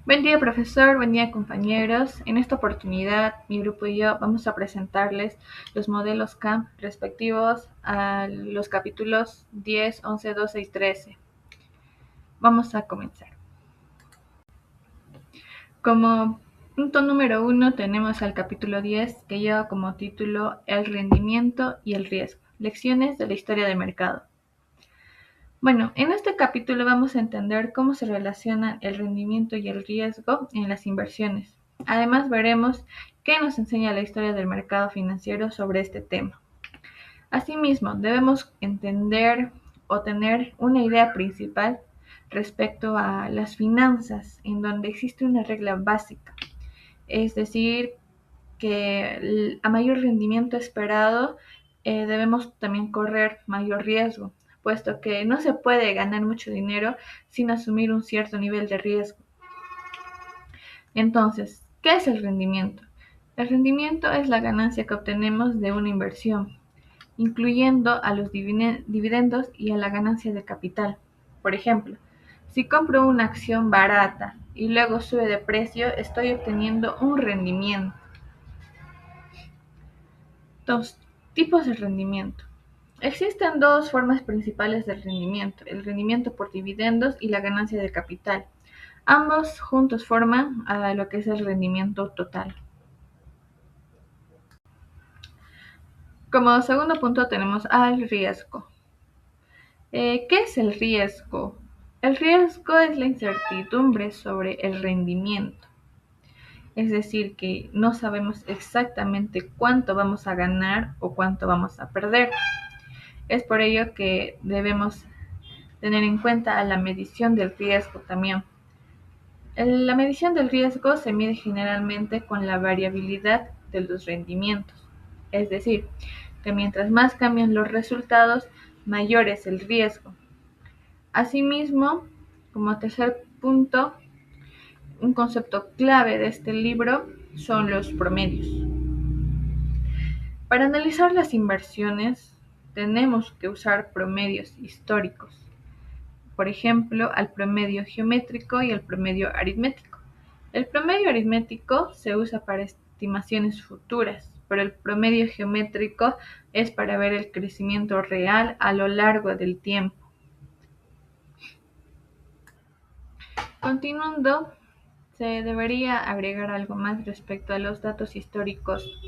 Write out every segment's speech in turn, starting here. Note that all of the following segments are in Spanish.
Buen día, profesor, buen día, compañeros. En esta oportunidad, mi grupo y yo vamos a presentarles los modelos CAMP respectivos a los capítulos 10, 11, 12 y 13. Vamos a comenzar. Como punto número 1 tenemos al capítulo 10, que lleva como título El rendimiento y el riesgo, lecciones de la historia del mercado. Bueno, en este capítulo vamos a entender cómo se relacionan el rendimiento y el riesgo en las inversiones. Además, veremos qué nos enseña la historia del mercado financiero sobre este tema. Asimismo, debemos entender o tener una idea principal respecto a las finanzas, en donde existe una regla básica, es decir, que a mayor rendimiento esperado debemos también correr mayor riesgo, puesto que no se puede ganar mucho dinero sin asumir un cierto nivel de riesgo. Entonces, ¿qué es el rendimiento? El rendimiento es la ganancia que obtenemos de una inversión, incluyendo a los dividendos y a la ganancia de capital. Por ejemplo, si compro una acción barata y luego sube de precio, estoy obteniendo un rendimiento. Dos tipos de rendimiento. Existen dos formas principales de rendimiento, el rendimiento por dividendos y la ganancia de capital. Ambos juntos forman lo que es el rendimiento total. Como segundo punto tenemos al riesgo. ¿Qué es el riesgo? El riesgo es la incertidumbre sobre el rendimiento. Es decir, que no sabemos exactamente cuánto vamos a ganar o cuánto vamos a perder. Es por ello que debemos tener en cuenta la medición del riesgo también. La medición del riesgo se mide generalmente con la variabilidad de los rendimientos, es decir, que mientras más cambian los resultados, mayor es el riesgo. Asimismo, como tercer punto, un concepto clave de este libro son los promedios. Para analizar las inversiones, tenemos que usar promedios históricos. Por ejemplo, al promedio geométrico y al promedio aritmético. El promedio aritmético se usa para estimaciones futuras, pero el promedio geométrico es para ver el crecimiento real a lo largo del tiempo. Continuando, se debería agregar algo más respecto a los datos históricos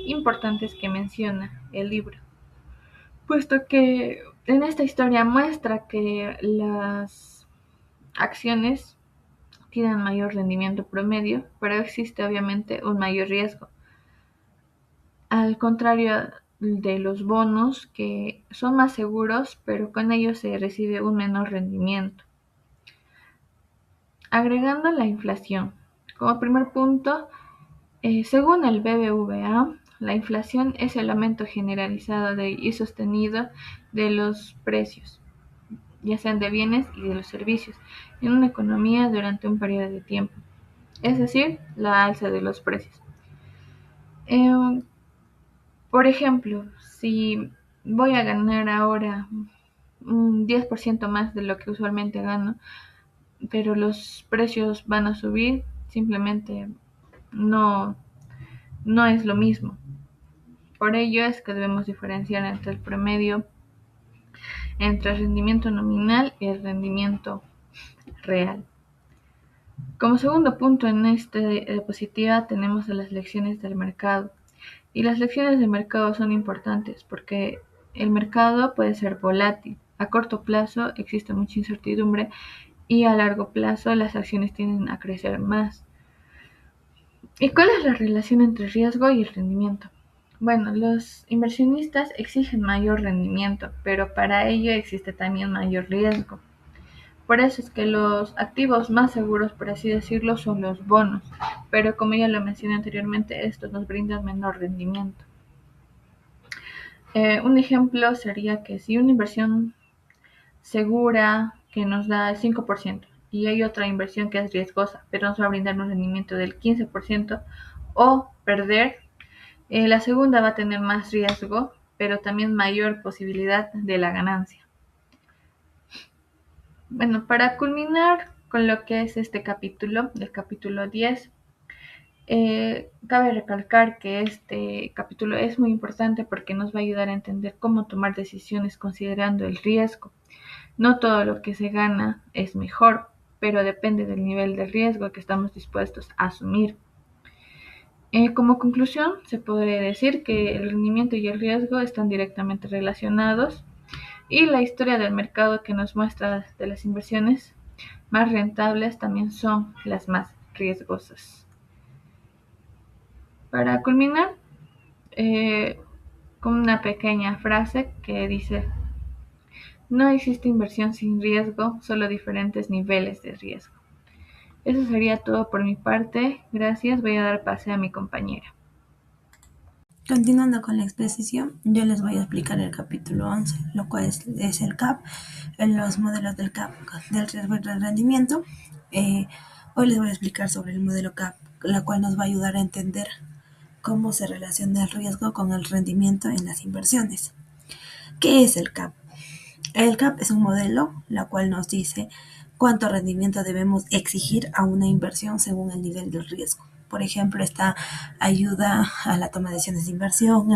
importantes que menciona el libro, puesto que en esta historia muestra que las acciones tienen mayor rendimiento promedio, pero existe obviamente un mayor riesgo. Al contrario de los bonos, que son más seguros, pero con ellos se recibe un menor rendimiento. Agregando la inflación. Como primer punto, según el BBVA, la inflación es el aumento generalizado y sostenido de los precios, ya sean de bienes y de los servicios, en una economía durante un periodo de tiempo, es decir, la alza de los precios. Por ejemplo, si voy a ganar ahora un 10% más de lo que usualmente gano, pero los precios van a subir, simplemente no, no es lo mismo. Por ello es que debemos diferenciar entre el promedio, entre el rendimiento nominal y el rendimiento real. Como segundo punto en esta diapositiva tenemos las lecciones del mercado. Y las lecciones del mercado son importantes porque el mercado puede ser volátil. A corto plazo existe mucha incertidumbre y a largo plazo las acciones tienden a crecer más. ¿Y cuál es la relación entre el riesgo y el rendimiento? Bueno, los inversionistas exigen mayor rendimiento, pero para ello existe también mayor riesgo. Por eso es que los activos más seguros, por así decirlo, son los bonos, pero como ya lo mencioné anteriormente, estos nos brindan menor rendimiento. Un ejemplo sería que si una inversión segura que nos da el 5% y hay otra inversión que es riesgosa, pero nos va a brindar un rendimiento del 15% o perder, la segunda va a tener más riesgo, pero también mayor posibilidad de la ganancia. Bueno, para culminar con lo que es este capítulo, el capítulo 10. Cabe recalcar que este capítulo es muy importante porque nos va a ayudar a entender cómo tomar decisiones considerando el riesgo. No todo lo que se gana es mejor, pero depende del nivel de riesgo que estamos dispuestos a asumir. Como conclusión, se podría decir que el rendimiento y el riesgo están directamente relacionados y la historia del mercado que nos muestra de las inversiones más rentables también son las más riesgosas. Para culminar, con una pequeña frase que dice: no existe inversión sin riesgo, solo diferentes niveles de riesgo. Eso sería todo por mi parte. Gracias. Voy a dar pase a mi compañera. Continuando con la exposición, yo les voy a explicar el capítulo 11, lo cual es el CAP, los modelos del CAP, del riesgo y del rendimiento. Hoy les voy a explicar sobre el modelo CAP, la cual nos va a ayudar a entender cómo se relaciona el riesgo con el rendimiento en las inversiones. ¿Qué es el CAP? El CAP es un modelo, la cual nos dice cuánto rendimiento debemos exigir a una inversión según el nivel del riesgo. Por ejemplo, esta ayuda a la toma de decisiones de inversión,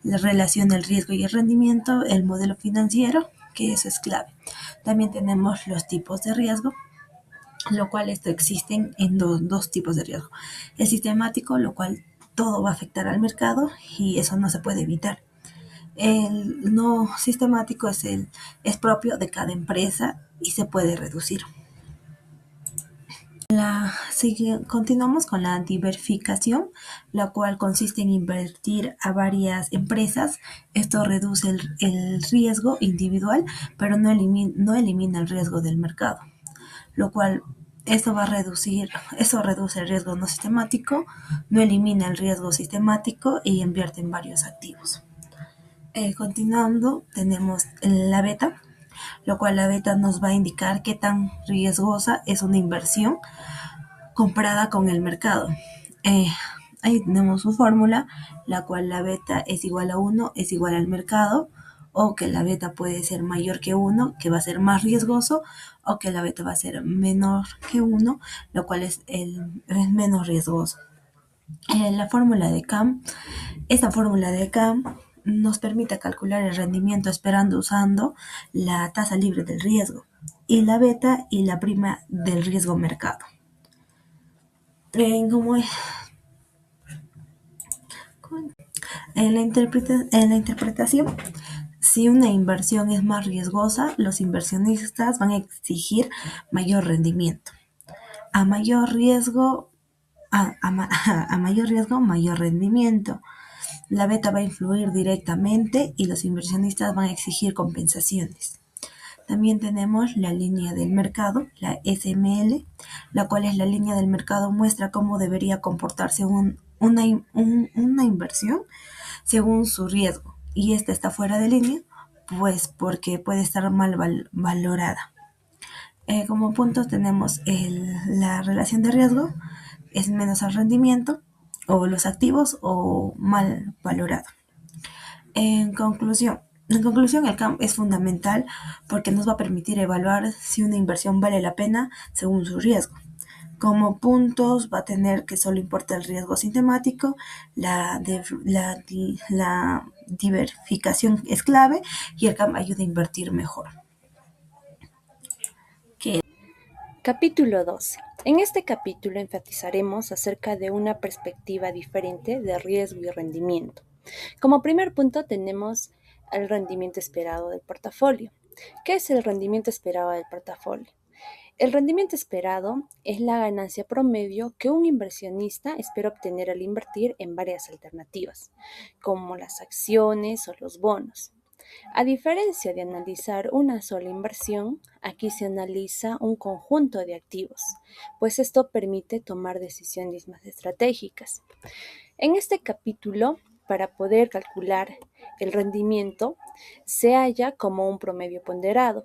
la relación del riesgo y el rendimiento, el modelo financiero, que eso es clave. También tenemos los tipos de riesgo, lo cual esto existen en dos tipos de riesgo. El sistemático, lo cual todo va a afectar al mercado y eso no se puede evitar. El no sistemático es propio de cada empresa y se puede reducir. Continuamos con la diversificación, la cual consiste en invertir a varias empresas. Esto reduce el riesgo individual, pero no elimina el riesgo del mercado, lo cual eso reduce el riesgo no sistemático, no elimina el riesgo sistemático y invierte en varios activos. Continuando, tenemos la beta, lo cual la beta nos va a indicar qué tan riesgosa es una inversión comparada con el mercado. Eh, Ahí tenemos su fórmula, la cual la beta es igual a 1, es igual al mercado, o que la beta puede ser mayor que 1, que va a ser más riesgoso, o que la beta va a ser menor que 1, lo cual es menos riesgoso. La fórmula de CAM, esta fórmula de CAM nos permite calcular el rendimiento esperando usando la tasa libre del riesgo y la beta y la prima del riesgo mercado. Como en la interpretación, si una inversión es más riesgosa, los inversionistas van a exigir mayor rendimiento. A mayor riesgo, a mayor riesgo, mayor rendimiento. La beta va a influir directamente y los inversionistas van a exigir compensaciones. También tenemos la línea del mercado, la SML, la cual es la línea del mercado, muestra cómo debería comportarse una inversión según su riesgo. Y esta está fuera de línea, pues porque puede estar mal valorada. Como puntos tenemos la relación de riesgo, es menos al rendimiento, o los activos, o mal valorado. En conclusión, el CAM es fundamental porque nos va a permitir evaluar si una inversión vale la pena según su riesgo. Como puntos va a tener que solo importa el riesgo sistemático, la diversificación es clave y el CAM ayuda a invertir mejor. Capítulo 12. En este capítulo enfatizaremos acerca de una perspectiva diferente de riesgo y rendimiento. Como primer punto tenemos el rendimiento esperado del portafolio. ¿Qué es el rendimiento esperado del portafolio? El rendimiento esperado es la ganancia promedio que un inversionista espera obtener al invertir en varias alternativas, como las acciones o los bonos. A diferencia de analizar una sola inversión, aquí se analiza un conjunto de activos, pues esto permite tomar decisiones más estratégicas. En este capítulo, para poder calcular el rendimiento, se halla como un promedio ponderado,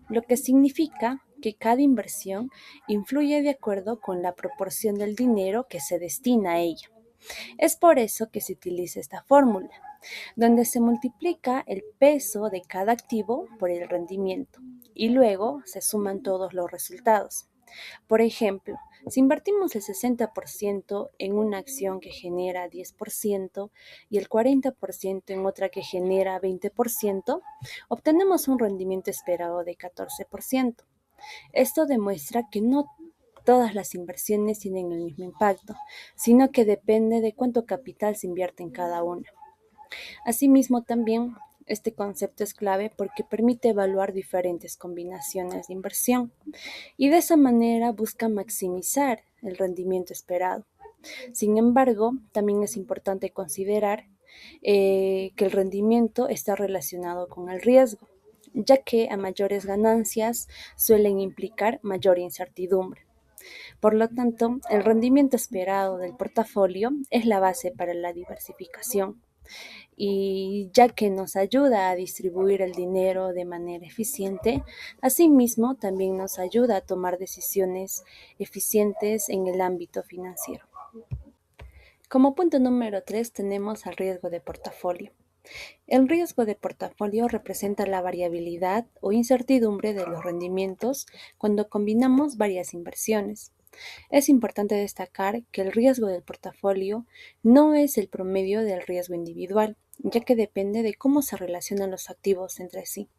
lo que significa que cada inversión influye de acuerdo con la proporción del dinero que se destina a ella. Es por eso que se utiliza esta fórmula, donde se multiplica el peso de cada activo por el rendimiento y luego se suman todos los resultados. Por ejemplo, si invertimos el 60% en una acción que genera 10% y el 40% en otra que genera 20%, obtenemos un rendimiento esperado de 14%. Esto demuestra que no todas las inversiones tienen el mismo impacto, sino que depende de cuánto capital se invierte en cada una. Asimismo, también este concepto es clave porque permite evaluar diferentes combinaciones de inversión y de esa manera busca maximizar el rendimiento esperado. Sin embargo, también es importante considerar que el rendimiento está relacionado con el riesgo, ya que a mayores ganancias suelen implicar mayor incertidumbre. Por lo tanto, el rendimiento esperado del portafolio es la base para la diversificación y ya que nos ayuda a distribuir el dinero de manera eficiente, asimismo también nos ayuda a tomar decisiones eficientes en el ámbito financiero. Como punto número 3 tenemos el riesgo de portafolio. El riesgo de portafolio representa la variabilidad o incertidumbre de los rendimientos cuando combinamos varias inversiones. Es importante destacar que el riesgo del portafolio no es el promedio del riesgo individual, ya que depende de cómo se relacionan los activos entre sí.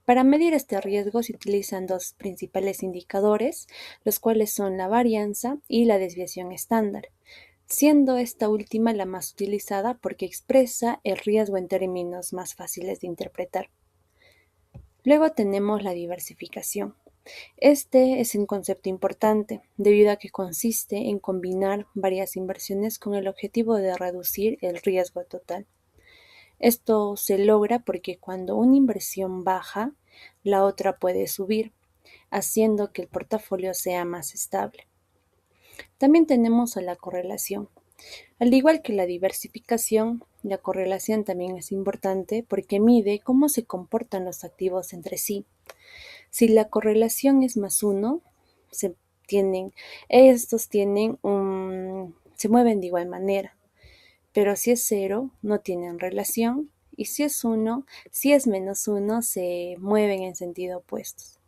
Para medir este riesgo se utilizan dos principales indicadores, los cuales son la varianza y la desviación estándar, siendo esta última la más utilizada porque expresa el riesgo en términos más fáciles de interpretar. Luego tenemos la diversificación. Este es un concepto importante, debido a que consiste en combinar varias inversiones con el objetivo de reducir el riesgo total. Esto se logra porque cuando una inversión baja, la otra puede subir, haciendo que el portafolio sea más estable. También tenemos a la correlación. Al igual que la diversificación, la correlación también es importante porque mide cómo se comportan los activos entre sí. Si la correlación es +1, se mueven de igual manera, pero si es 0, no tienen relación, y si es -1, se mueven en sentido opuestos.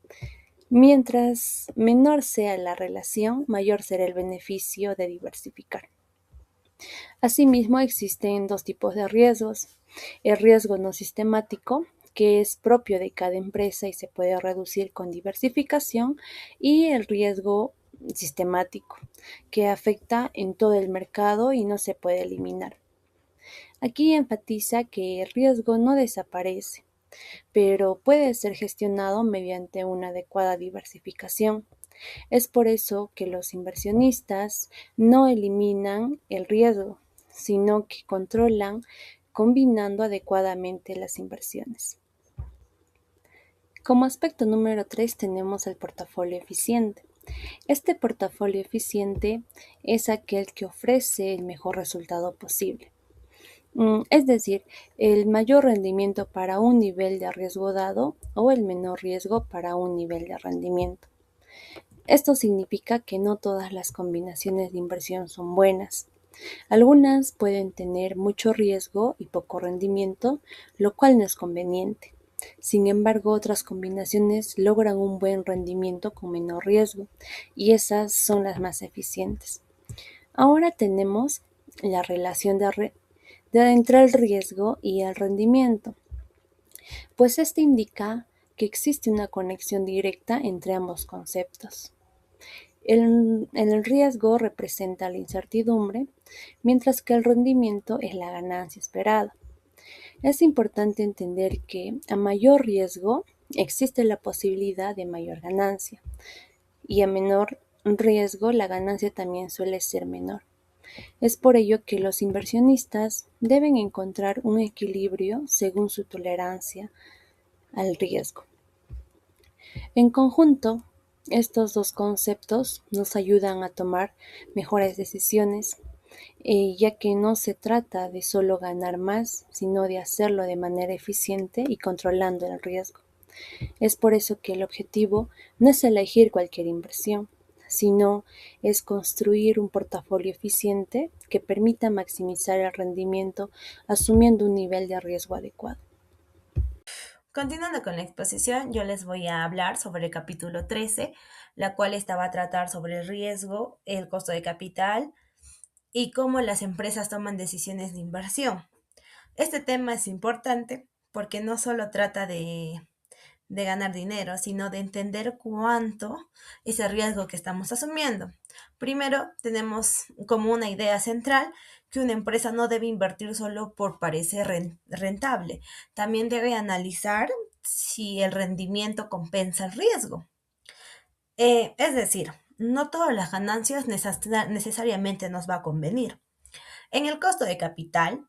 Mientras menor sea la relación, mayor será el beneficio de diversificar. Asimismo, existen dos tipos de riesgos. El riesgo no sistemático, que es propio de cada empresa y se puede reducir con diversificación, y el riesgo sistemático, que afecta en todo el mercado y no se puede eliminar. Aquí enfatiza que el riesgo no desaparece, pero puede ser gestionado mediante una adecuada diversificación. Es por eso que los inversionistas no eliminan el riesgo, sino que controlan combinando adecuadamente las inversiones. Como aspecto número 3 tenemos el portafolio eficiente. Este portafolio eficiente es aquel que ofrece el mejor resultado posible. Es decir, el mayor rendimiento para un nivel de riesgo dado o el menor riesgo para un nivel de rendimiento. Esto significa que no todas las combinaciones de inversión son buenas. Algunas pueden tener mucho riesgo y poco rendimiento, lo cual no es conveniente. Sin embargo, otras combinaciones logran un buen rendimiento con menor riesgo, y esas son las más eficientes. Ahora tenemos la relación entre el riesgo y el rendimiento, pues este indica que existe una conexión directa entre ambos conceptos. El riesgo representa la incertidumbre, mientras que el rendimiento es la ganancia esperada. Es importante entender que a mayor riesgo existe la posibilidad de mayor ganancia, y a menor riesgo la ganancia también suele ser menor. Es por ello que los inversionistas deben encontrar un equilibrio según su tolerancia al riesgo. En conjunto, estos dos conceptos nos ayudan a tomar mejores decisiones, ya que no se trata de solo ganar más, sino de hacerlo de manera eficiente y controlando el riesgo. Es por eso que el objetivo no es elegir cualquier inversión, sino es construir un portafolio eficiente que permita maximizar el rendimiento asumiendo un nivel de riesgo adecuado. Continuando con la exposición, yo les voy a hablar sobre el capítulo 13, la cual esta va a tratar sobre el riesgo, el costo de capital y cómo las empresas toman decisiones de inversión. Este tema es importante porque no solo trata de ganar dinero, sino de entender cuánto es el riesgo que estamos asumiendo. Primero, tenemos como una idea central que una empresa no debe invertir solo por parecer rentable, también debe analizar si el rendimiento compensa el riesgo. Es decir, no todas las ganancias necesariamente nos va a convenir. En el costo de capital,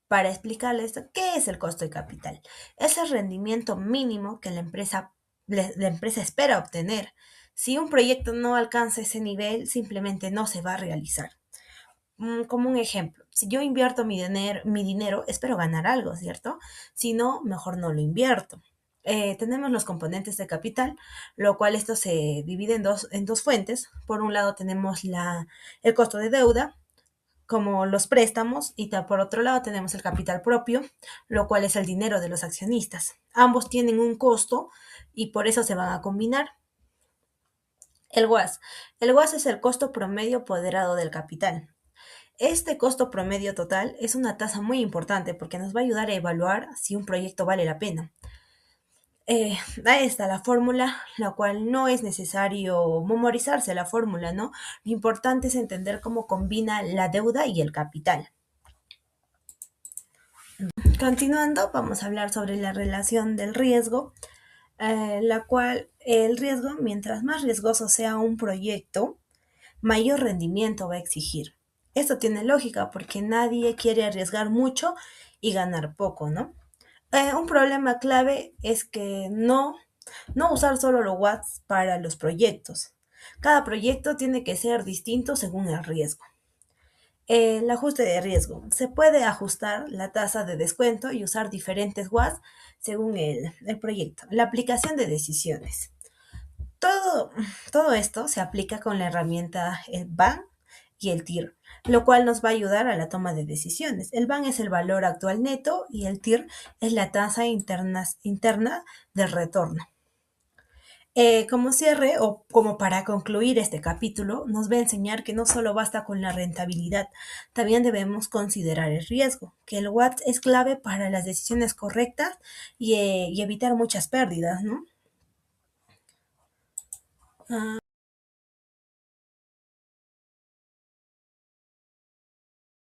para explicarles qué es el costo de capital, es el rendimiento mínimo que la empresa espera obtener. Si un proyecto no alcanza ese nivel, simplemente no se va a realizar. Como un ejemplo, si yo invierto mi dinero, espero ganar algo, ¿cierto? Si no, mejor no lo invierto. Tenemos los componentes de capital, lo cual esto se divide en dos fuentes. Por un lado tenemos el costo de deuda, como los préstamos, y por otro lado tenemos el capital propio, lo cual es el dinero de los accionistas. Ambos tienen un costo y por eso se van a combinar. El WAS. El WAS es el costo promedio apoderado del capital. Este costo promedio total es una tasa muy importante porque nos va a ayudar a evaluar si un proyecto vale la pena. Ahí está la fórmula, la cual no es necesario memorizarse la fórmula, ¿no? Lo importante es entender cómo combina la deuda y el capital. Continuando, vamos a hablar sobre la relación del riesgo, la cual el riesgo, mientras más riesgoso sea un proyecto, mayor rendimiento va a exigir. Esto tiene lógica porque nadie quiere arriesgar mucho y ganar poco, ¿no? Un problema clave es que no usar solo los watts para los proyectos. Cada proyecto tiene que ser distinto según el riesgo. El ajuste de riesgo. Se puede ajustar la tasa de descuento y usar diferentes watts según el proyecto. La aplicación de decisiones. Todo, todo esto se aplica con la herramienta el BAN y el TIR, lo cual nos va a ayudar a la toma de decisiones. El BAN es el valor actual neto y el TIR es la tasa interna del retorno. Como cierre o como para concluir este capítulo, nos va a enseñar que no solo basta con la rentabilidad, también debemos considerar el riesgo, que el WAT es clave para las decisiones correctas y evitar muchas pérdidas, ¿no?